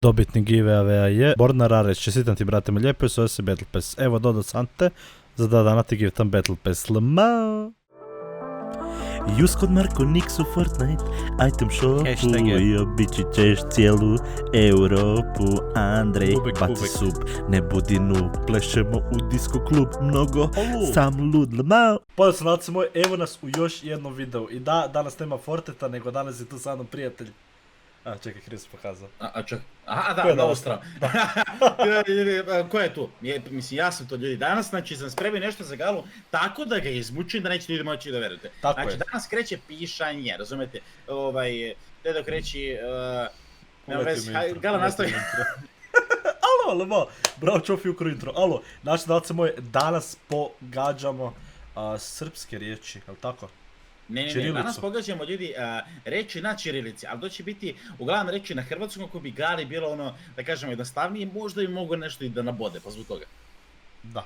Dobitnik giveaway-a je Borna Rareć, čestitam ti brate mi lijepo i zove se Battle Pass. Evo dodao sam te, za da dana ti giftam Battle Pass. Lmao! Use kod Marko Nix u Fortnite, item shopu i obići ćeš cijelu Europu. Andrej, baci sub, ne budi noob, plešemo u disco klub, mnogo, sam lud. Lmao! Pozdrav moj, evo nas u još jednom videu. I da, danas nema Forteta, nego danas je tu sa mnom prijatelj. A, čekaj, Chris pokazao. Čekaj. Aha, da, na ovu stranu. Ko je tu? Mislim, ja sam to ljudi danas, znači sam spremio nešto za galu, tako da ga izmučim da nećete ljudi moći da verujete. Znači, danas kreće pišanje, razumete? Te dok reći... Gala nastavi... Alo, lemo, bravo čofi ukro intro, alo, znači dalce moje, danas pogađamo srpske riječi, jel' tako? Ne, danas pogađamo ljudi reći na ćirilici, ali to će biti uglavnom reći na hrvatskom kako bi Gali bilo ono, da kažemo, jednostavnije, možda bi mogo nešto i da nabode, pa zbog toga. Da.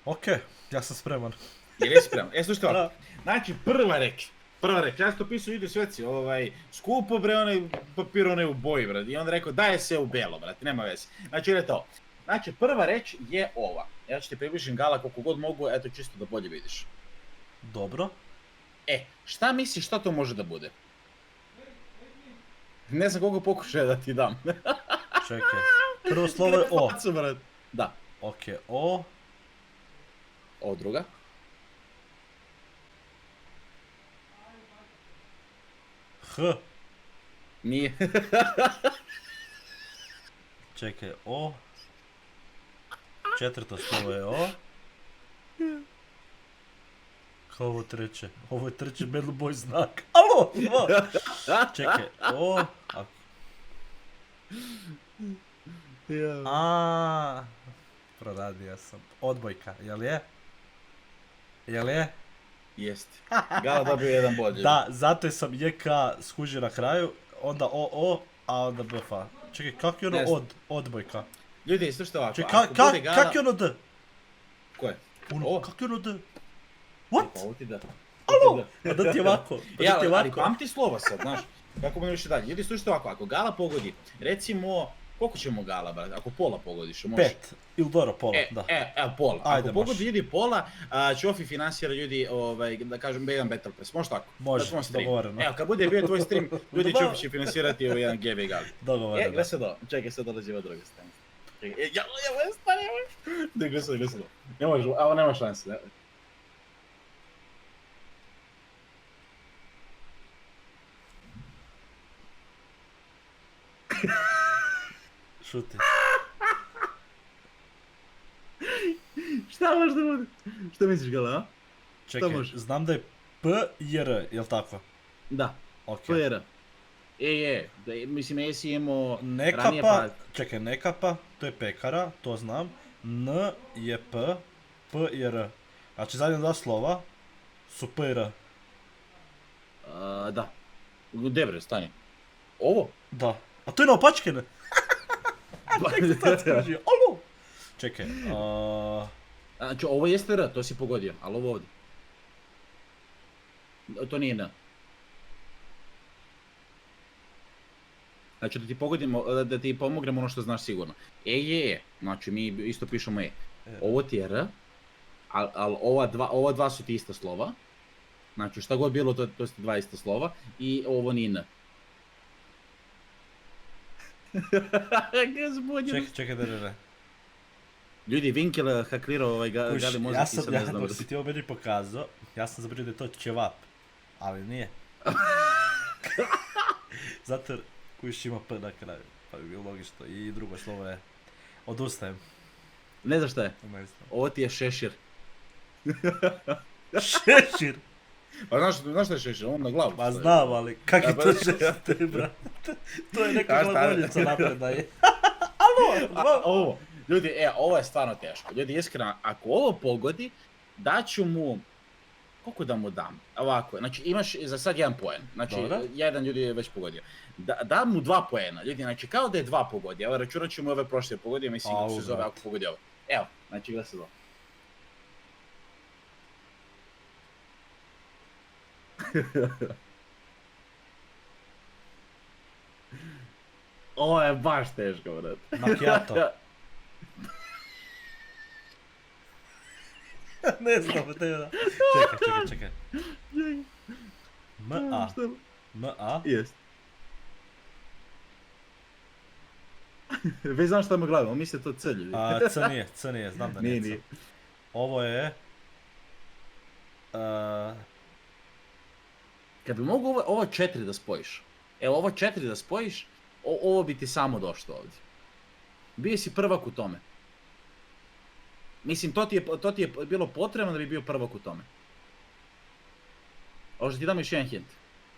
Ok, ja sam spreman. Jel je spreman? Slušajte ovako, znači prva reč, ja sam to pisao ljudi sveci, skupo bre, onaj papir onaj u boji, brad, i on rekao daje se u belo, brad, nema veze. Znači, je to. Znači, prva reč je ova, ja ću ti približim Gala koliko god mogu, eto čisto da bolje vidiš. Dobro. Šta misliš šta to može da bude? Ne znam koliko pokušaja da ti dam. Čekaj, prvo slovo je O. Da. Ok, O. O druga. H. Nije. Čekaj, O. Četvrto slovo je O. Kao ovo treće? Ovo je treći Battle Boy znak. Alo! Čekaj, O... Proradio sam. Odbojka, jel je? Jel je? Jest. Gala dobio jedan bod. Da, zato sam JK skužio na kraju, onda O, a onda BF. Čekaj, kak je ono odbojka? Ljudi, slušajte ovako. Čekaj, kak je ono D? Koje? Kak je ono D? What? Pa ovo ti da. Alo! Pa da ti je ovako. Ali pamti slova sad, znaš. Kako budemo više dalje. Ljudi, slušajte ovako, ako Gala pogodi, recimo, koliko ćemo Gala, brate? Ako pola pogodiš, može? 5. Ili dobro, pola, da. Pola. Ako pogodi ljudi pola, Čofi finansira ljudi, da kažem, jedan Battle Pass. Može tako? Može, dogovoreno. Evo, kad bude bio tvoj stream, ljudi Čofi će finansirati u jedan GB Gali. Dogovoreno. Gle se do, čekaj, sad dolazi ova druga strana. Čekaj, ne, gle se do. Ne može, ovo nema šanse. Šuti. Šta može da bude? Šta misliš, Gala, a? Čekaj, znam da je P i R, jel' tako? Da, P i R. Mislim, jesi imao ranije pa... Čekaj, nekapa, to je pekara, to znam. N je P i R. Znači, zadnje dva slova su P i R. Da. Debre, stanje. Ovo? Da. A to je naopačkene. Čekaj, sad skužio. Alo! Čekaj, Znači, ovo jeste R, to si pogodio, ali ovo ovdje. To nije N. Znači, da ti pomognemo ono što znaš sigurno. Je. Znači, mi isto pišemo E. Ovo ti je R, ali ova dva su ti ista slova. Znači, šta god bilo, to su ti dva ista slova. I ovo nije N. čekaj, da. Ljudi, Winkel haklirao Gali mozak i sad ne znam. Kuš, si ti ovo meni pokazao, ja sam zabrio da je to ćevap, ali nije. Zato jer kuš ima P na kraju, pa bi bilo logično. I drugo slovo je, odustajem. Ne znaš šta je? Ne znam. Ovo ti je šešir. Šešir? Pa znaš šta je šešir? On na glavu. Pa znam, ali kak je to šešir, brate? To je neka glagoljica napredna je. Alo! Ovo, ljudi, ovo je stvarno teško. Ljudi, iskreno, ako ovo pogodi, daću mu... Koliko da mu dam? Ovako, znači imaš za sad 1 poen. Znači, jedan ljudi je već pogodio. Dam mu 2 poena, ljudi, znači kao da je 2 pogodio. Evo, računat ću mu ove prošle pogodio, mislim da se zove ako pogodio ovo. Evo, znači, gleda se ovo. Ovo je baš teško, brat. Macchiato. Ne znam, te da. Čekaj. M-A. M-A. Jest. Već znam šta me gledam, on misli to C ljudi. C nije, znam da nije C. Nije. Ovo je... Kad bi mogu ovo 4 da spojiš, evo ovo 4 da spojiš, ovo bi ti samo došlo ovdje. Bio si prvak u tome. Mislim, to ti je bilo potrebno da bi bio prvak u tome. Možda ti dam još jedan hint.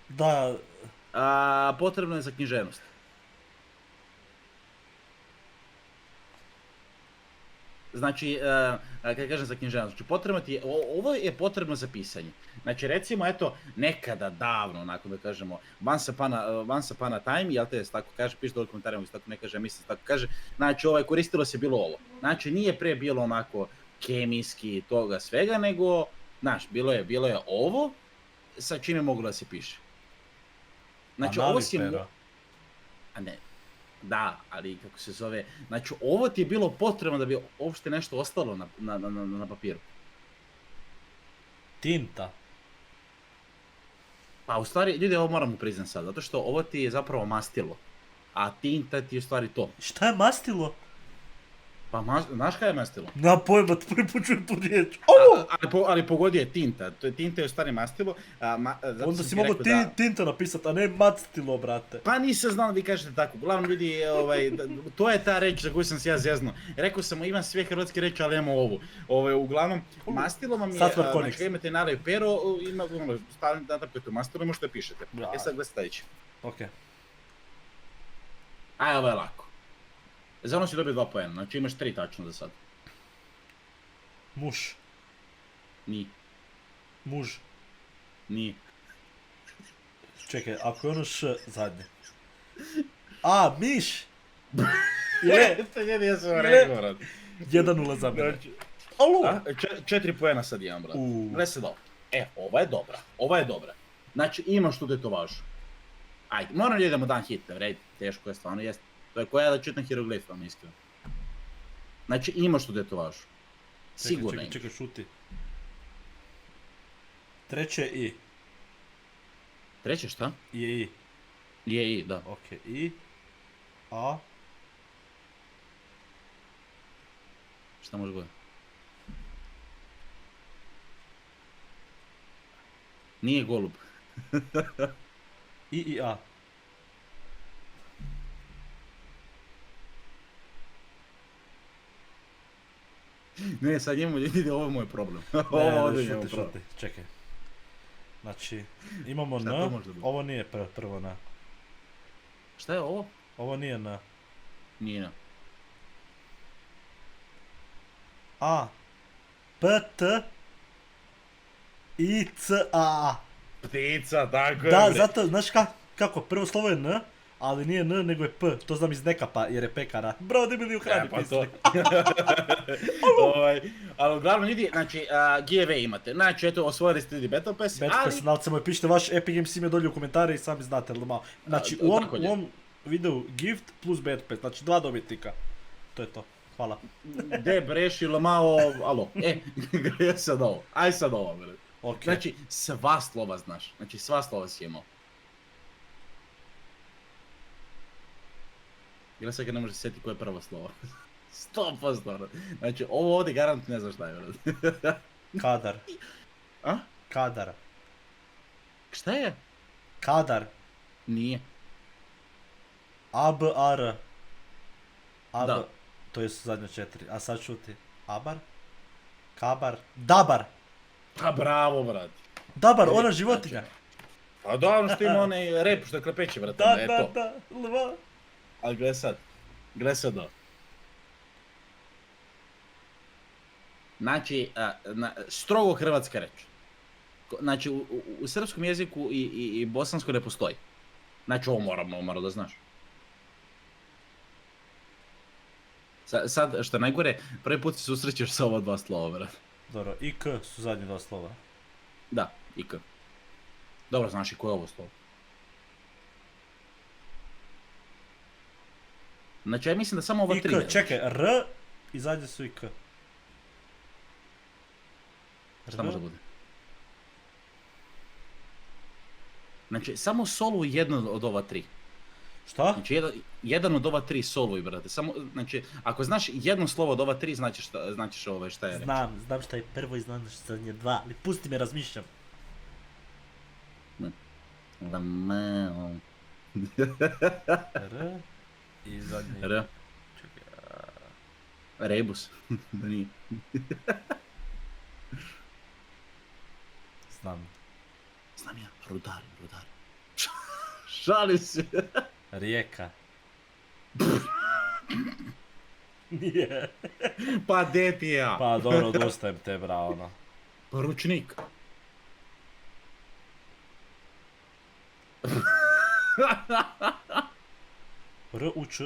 Da. Potrebno je za književnost. Znači, kada kažem za književnost, znači potrebno ti je, ovo je potrebno za pisanje. Znači recimo, eto, nekada davno, onako da kažemo, once upon a time, jel te se tako kaže, piše dole u komentarima, se tako ne kaže, mislim se tako kaže, znači koristilo se bilo ovo. Znači nije pre bilo onako kemijski toga svega, nego, znaš, bilo je ovo, sa čime moglo da se piše. Znači ovo si... A ne. Da, ali kako se zove, znači ovo ti je bilo potrebno da bi uopšte nešto ostalo na papiru. Tinta. Pa u stvari, ljudi, ovo moram mu priznat sad, zato što ovo ti je zapravo mastilo, a tinta ti je u stvari to. Šta je mastilo? Pa znaš kaj je mastilo? Na pojma, prvi put čujem tu riječ. Ali pogodi je tinta, tinta je u stvari mastilo. Onda si mogao tinta napisat, a ne mastilo, brate. Pa nisam znao da vi kažete tako, uglavnom ljudi, to je ta reč za koju sam se ja zeznuo. Rekao sam, imam sve hrvatske reči, ali imamo ovu. Uglavnom, mastilo vam je, znači imate nalej pero, stavljate natapkajte u mastilo i možete pišete. Sad gledaj sljedeći. Okej. Aj, ovo je lako. Za ono si dobio 2 poena, znači imaš 3 tačno za sad. Muš. Nije. Muž. Nije. Čekaj, ako je ono š zadnje. Miš! Je! To njeni ja sam rekao, brat. 1-0 za mene. 4 poena sad imam, brat. Gledaj se dobro. Ova je dobra. Znači imaš tu detovažu. Ajde, moram da idemo dan hit, red, teško je, stvarno jest. To je koja da čitam hieroglif, vam iskreno. Znači imaš tu detovažu. Sigurno imaš. Čekaj, šuti. Treće I. Treće šta? Je I. Je I, da. Okej, I. A. Šta može biti? Nije golub. I A. Ne, sad njemu ljudi, ovo je moj problem. Šuti. Čekaj. Znači, imamo N, ovo nije prvo N. Šta je ovo? Ovo nije N. Nije N. A. P, T. I, C, A. Ptica, tako je. Da, zato, znaš kako, prvo slovo je N, ali nije N, nego je P. To znam iz nekapa, jer je pekara. Bro, ne bili u hrani pisali. Ali uglavnom ljudi, znači, giveaway imate. Znači, eto, osvojili ste ljudi Battle Pass, ali... Battle Pass, znalce moje, pišite vaš Epic Games ime dolje u komentare i sami znate, ali malo. Znači, u ovom videu gift plus Battle Pass, znači 2 dobitnika. To je to. Hvala. De brešilo malo, alo, gledaj sad ovo, aj sad ovo, bre. Znači, sva slova znaš, znači sva slova si imao. Gledaj sad kad ne može se sjetiti koje je prvo slovo. 100%. Znači, ovo ovdje garant ne znaš šta je, bre. Kadar. A? Kadar. Šta je? Kadar. Nije. A-B-A-R. Da. To je zadnje 4, a sad šuti. Abar? Kabar? Dabar! Pa bravo, brat. Dabar, ona životinja. Pa da, ono što ima onaj rep što je klepeće, brat. Da, lva. Ali gledaj sad da. Znači, strogo hrvatska reč. Znači, u srpskom jeziku i bosanskom ne postoji. Znači, ovo mora da znaš. Sad, što je najgore, prvi put se susrećeš sa ova 2 slova, brat. Dobro, I K su zadnje 2 slova. Da, I K. Dobro, znaš i koje je ovo slovo? Znači, ja mislim da samo ova I tri. K, čekaj, R i zadnje su i K. Šta može bude? Znači, samo soluj jedno od ova tri. Šta? Znači, jedan od ova tri soluj, brate. Samo, znači, ako znaš jedno slovo od ova tri, značiš šta je reći. Znam šta je prvo i znam šta je dva, ali pusti me razmišljam. R i zadnje. R. Čekaj, Rebus. Nije. znam. Znam ja, rudar. Šali se. Rijeka. Nije. Pa de ti ja. Pa dobro, odustajem te, bravo, ono. Poručnik. R u Č.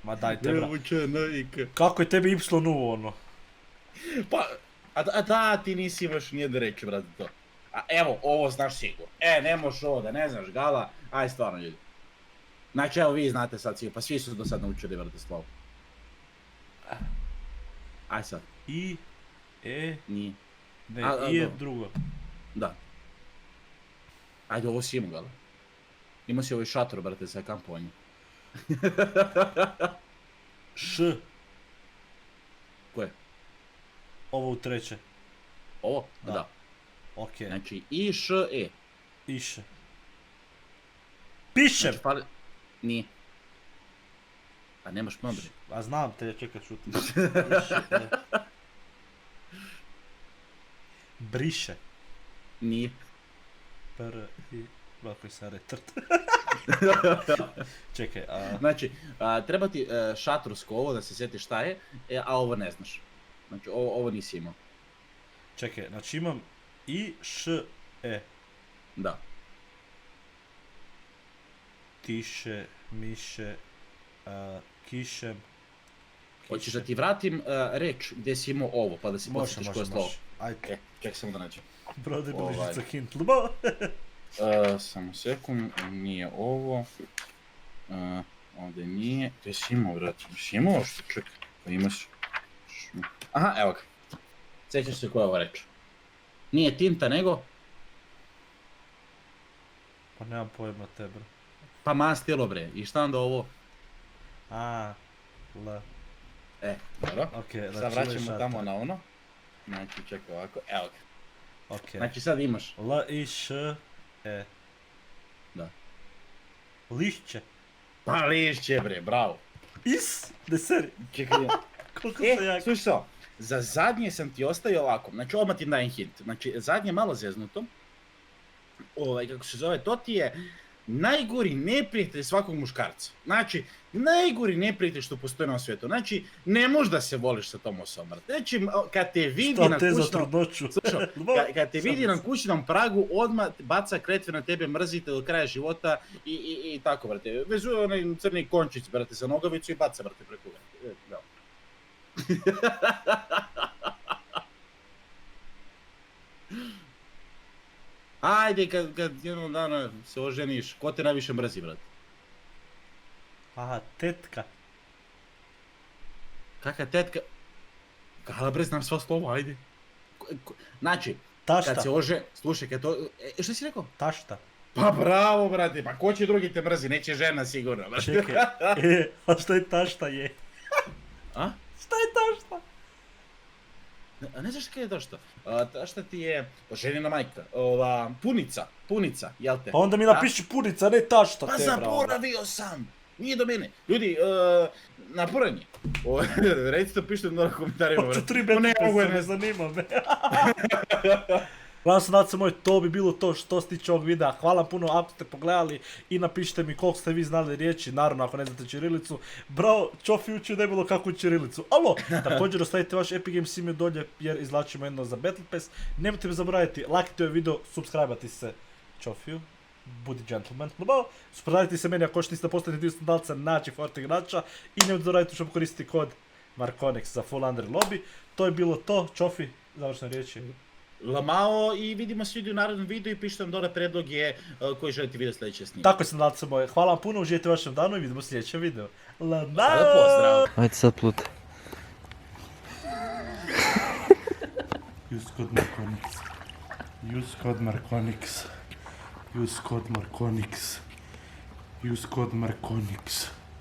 Ma dajte, bra. Poručnik. Kako je tebi Y u ono? Pa, a da, ti nisi imaš nijedne reći, brate, to. A evo, ovo znaš sigurno. Ne možeš ovo da ne znaš, Gala. Aj, stvarno, ljudi. Znači, evo, vi znate sad sigurno, pa svi su do sad naučili, brate, slovo. Aj sad. I, E, Nije. ne, A, I je dobro. drugo. Da. Ajde, ovo si imao, Gala. Imao si ovaj šator, brate, za kampovanje. Š, Koje? ovo u treće. Ovo? Da. Da. Okej. Znači, I, Š, E. Iše. Pišem! Znači, fali... Nije. A nemaš modri. A znam te, čekaj šuti. Piše, e. Briše. Nije. I... Ovako je sad retard. Čekaj, Znači, treba ti šatorsko ovo da se sjetiš šta je, a ovo ne znaš. Znači, ovo nisi imao. čekaj, znači imam I, Š, E. Da. Tiše, miše, kišem. Hoćeš da ti vratim reč gdje si imao ovo, pa da si Može, podsjetiš koje može, slovo. može. Ajde. Čekaj samo da nađem. Brode Ovaj. bližica hint. Lubo. Samo sekund, nije ovo. Ovdje nije. Gdje si imao, vrati? Si imao što? Čekaj, pa imaš... Aha, evo ga. Sjećaš se koja je ova reč? Nije tinta, nego... Pa nemam pojma te, bro. Pa mastilo, bre. I šta onda ovo? L. Dobro. Okej, Sad vraćamo tamo na ono. Znači, čekaj ovako, evo ga. Okej. Znači sad imaš. L, I, Š, E. Da. Lišće. Pa lišće, bre, bravo. Is? Ne seri. Čekaj. Koliko se jak. Slušaj to. Za zadnje sam ti ostavio ovako. Znači, odmah ti dajem hint. Znači, zadnje malo zeznuto. Kako se zove, to ti je najgori neprijatelj svakog muškarca. Znači, najgori neprijatelj što postoji na svijetu. Znači, ne možeš da se voliš sa tom osobom. Znači, kad te vidi na Šta te za kućnom... trudnoću? Slušaj, kad te vidi na kućnom pragu, odmah baca kletve na tebe, mrzite do kraja života i tako, brate. Vezuje onaj crni končić, brate, za nogavicu i baca, brate, preko ga. Ajde, kad jednog dana se oženiš, ko te najviše mrzi, brate? Aha, tetka. Kakva tetka? Kada bre, znam sva slova, ajde. Znači, Tašta. kad se slušaj, kad to... Što si rekao? Tašta. Pa bravo, brate, pa ko će drugi te mrzi, neće žena sigurno, brate. Čekaj, a šta je tašta je? A? Šta je tašta? Ne znaš kaj je tašta? Tašta ti je ženina majka, punica, jel te? Pa onda mi napiši punica, ne tašta Pa te, bravo. zaboravio sam! Nije do mene. Ljudi, naporan je. Recite, pišite na komentarima. Hoću 3 Ne metra mogu, se, ne zanima me. Hvala se naci moj, to bi bilo to što se tiče ovog videa. Hvala puno ako ste pogledali i napišite mi koliko ste vi znali riječi, naravno ako ne znate ćirilicu. Bro, Čofi učio debilo kakvu ćirilicu. Alo! Također ostavite vaš Epic Games ime dolje jer izlačimo jedno za Battle Pass. Nemojte me zaboraviti, lajkajte ovaj video, subscribe-ati se Čofiju. Budi gentleman, supravite se meni ako još niste postali dio standalca naći Forte igrača i nemojte zaboraviti što koristiti kod Marconex za full under lobby. To je bilo to, Čofi, završne riječi. Lamao i vidimo se ljudi u narednom videu i pišite nam dole predloge koji želite vidjeti sljedeće snimke. Tako sam dati se moje. Hvala vam puno, uživajte u vašem danu i vidimo u sljedećem videu. Lamao! Pozdrav! Ajde sad plut. Use code Marconix. Use code Marconix. Use code Marconix. Use code Marconix.